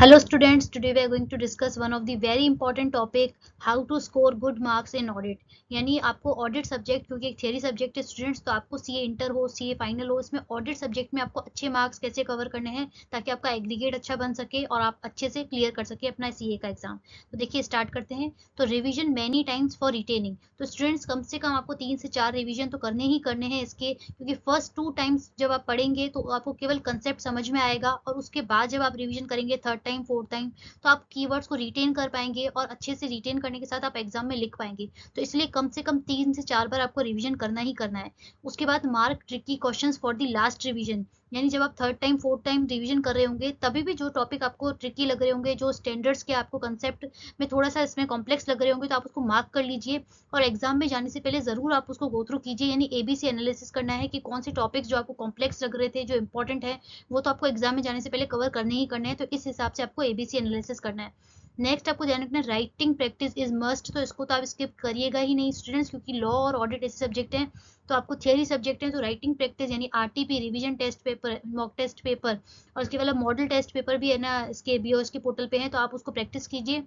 Hello students, today we are going to discuss one of the very important topic, how to score good marks in audit। यानी आपको audit subject, क्योंकि एक theory subject है students, तो आपको CA inter हो CA final हो, इसमें ऑडिट सब्जेक्ट में आपको अच्छे मार्क्स कैसे कवर करने हैं ताकि आपका एग्रीगेट अच्छा बन सके और आप अच्छे से क्लियर कर सके अपना सीए का एग्जाम। तो देखिए स्टार्ट करते हैं। तो revision many times for retaining. तो स्टूडेंट्स कम से कम आपको 3 से 4 रिविजन तो करने ही करने हैं इसके, क्योंकि फर्स्ट 2 टाइम्स जब आप पढ़ेंगे तो आपको केवल कंसेप्ट समझ में आएगा और उसके बाद जब आप रिविजन करेंगे थर्ड टाइम फोर्थ टाइम, तो आप कीवर्ड्स को रिटेन कर पाएंगे और अच्छे से रिटेन करने के साथ आप एग्जाम में लिख पाएंगे। तो इसलिए कम से कम 3 से 4 बार आपको रिविजन करना ही करना है। उसके बाद mark tricky questions for the last revision. यानी जब आप third time fourth time revision कर रहे होंगे तभी भी जो टॉपिक आपको ट्रिकी लग रहे होंगे, जो स्टैंडर्ड्स के आपको कंसेप्ट में थोड़ा सा इसमें कॉम्प्लेक्स लग रहे होंगे, तो आप उसको मार्क कर लीजिए और एग्जाम में जाने से पहले जरूर आप उसको गो थ्रू कीजिए। यानी एबीसी एनालिसिस करना है कि कौन से टॉपिक्स जो आपको कॉम्प्लेक्स लग रहे थे, जो इंपॉर्टेंट है, वो तो आपको एग्जाम में जाने से पहले कवर करने ही करने हैं। तो इस हिसाब से आपको एबीसी एनालिसिस करना है। नेक्स्ट आपको ध्यान रखना है, राइटिंग प्रैक्टिस इज मस्ट। तो इसको तो आप स्किप करिएगा ही नहीं स्टूडेंट्स, क्योंकि लॉ और ऑडिट ऐसे सब्जेक्ट हैं, तो आपको थियरी सब्जेक्ट है, तो राइटिंग प्रैक्टिस यानी RTP revision test paper, mock test paper और उसके अलावा मॉडल टेस्ट पेपर भी है ना, इसके बीओएस के पोर्टल पे है, तो आप उसको प्रैक्टिस कीजिए।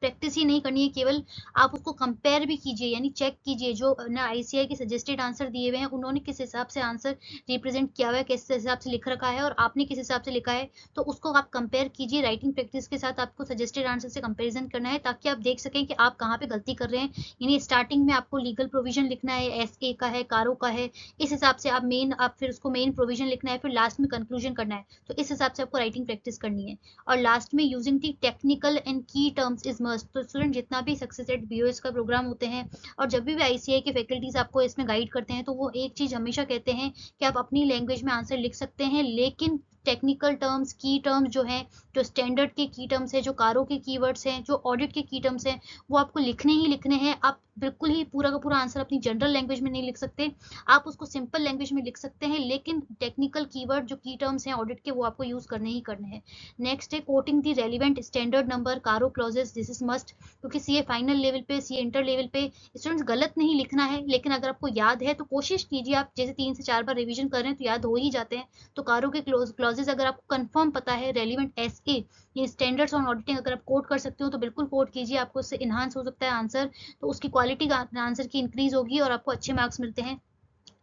प्रैक्टिस ही नहीं करनी है, केवल आप उसको कंपेयर भी कीजिए, यानी चेक कीजिए जो ना आईसीआई के सजेस्टेड आंसर दिए हुए हैं, उन्होंने किस हिसाब से आंसर रिप्रेजेंट किया हुआ है, किस हिसाब से लिख रखा है और आपने किस हिसाब से लिखा है, तो उसको आप कंपेयर कीजिए। राइटिंग प्रैक्टिस के साथ आपको सजेस्टेड आंसर से कंपेरिजन करना है ताकि आप देख सकें कि आप कहाँ पे गलती कर रहे हैं। यानी स्टार्टिंग में आपको लीगल प्रोविजन लिखना है, एसए का है, कारो का है, इस हिसाब से आप फिर उसको मेन प्रोविजन लिखना है, फिर लास्ट में कंक्लूजन करना है। तो इस हिसाब से आपको राइटिंग प्रैक्टिस करनी है। और लास्ट में यूजिंग दी टेक्निकल एंड की टर्म्स इज मस्ट। तो स्टूडेंट जितना भी सक्सेस एट बीओएस का प्रोग्राम होते हैं और जब भी आईसीआई के फैकल्टीज आपको इसमें गाइड करते हैं, तो वो एक चीज हमेशा कहते हैं कि आप अपनी लैंग्वेज में आंसर लिख सकते हैं, लेकिन टेक्निकल टर्म्स, की टर्म्स जो हैं, जो स्टैंडर्ड के की टर्म्स हैं, जो कारो के कीवर्ड्स हैं, जो ऑडिट के की टर्म्स हैं, वो आपको लिखने ही लिखने हैं। आप बिल्कुल ही पूरा का पूरा आंसर अपनी जनरल लैंग्वेज में नहीं लिख सकते, आप उसको सिंपल लैंग्वेज में लिख सकते हैं, लेकिन टेक्निकल कीवर्ड जो की टर्म्स हैं ऑडिट के, वो आपको यूज करने ही करने हैं। नेक्स्ट है coating the relevant standard number, कारो क्लॉजेस, दिस इज मस्ट, क्योंकि सीए फाइनल लेवल पे, सीए इंटर लेवल पे स्टूडेंट्स गलत नहीं लिखना है, लेकिन अगर आपको याद है तो कोशिश कीजिए, आप जैसे 3 से 4 बार रिवीजन कर रहे हैं तो याद हो ही जाते हैं। तो कारो के क्लॉजेस अगर आपको कंफर्म पता है, रेलिवेंट एसए ये स्टैंडर्ड्स ऑन ऑडिटिंग अगर आप कोड कर सकते हो तो बिल्कुल कोड कीजिए, आपको उससे इन्हांस हो सकता है आंसर, तो उसकी क्वालिटी का आंसर की इंक्रीज होगी और आपको अच्छे मार्क्स मिलते हैं।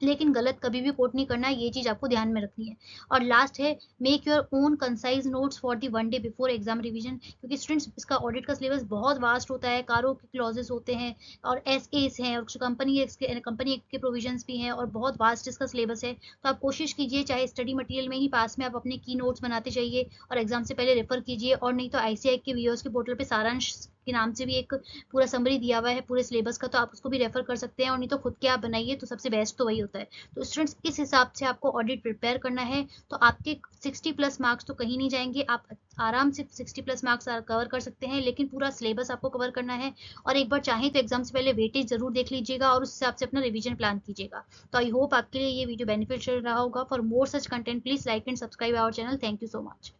लेकिन गलत कभी भी कोट नहीं करना है, ये चीज आपको ध्यान में रखनी है। और लास्ट है, make your own concise notes for the one day before exam revision, क्योंकि स्टूडेंट्स इसका ऑडिट का सिलेबस बहुत वास्ट होता है, कारो के क्लॉजेस होते हैं और एस हैं और कंपनी के प्रोविजंस भी हैं और बहुत वास्ट इसका सिलेबस है। तो आप कोशिश कीजिए, चाहे स्टडी मटेरियल में ही पास में आप अपने की नोट्स बनाते जाइए और एग्जाम से पहले रेफर कीजिए, और नहीं तो आईसीआई के वीडियोस के पोर्टल पे सारांश के नाम से भी एक पूरा समरी दिया हुआ है पूरे सिलेबस का, तो आप उसको भी रेफर कर सकते हैं, और नहीं तो खुद के आप बनाइए, तो सबसे बेस्ट तो वही होता है। तो स्टूडेंट्स इस हिसाब से आपको ऑडिट प्रिपेयर करना है, तो आपके 60 प्लस मार्क्स तो कहीं नहीं जाएंगे, आप आराम से 60 प्लस मार्क्स कवर कर सकते हैं, लेकिन पूरा सिलेबस आपको कवर करना है। और एक बार चाहें तो एग्जाम से पहले वेटेज जरूर देख लीजिएगा और उस हिसाब से अपना रिवीजन प्लान कीजिएगा। तो आई होप आपके लिए ये वीडियो बेनिफिशियल रहा होगा। For more such content please like and subscribe our channel. Thank you so much.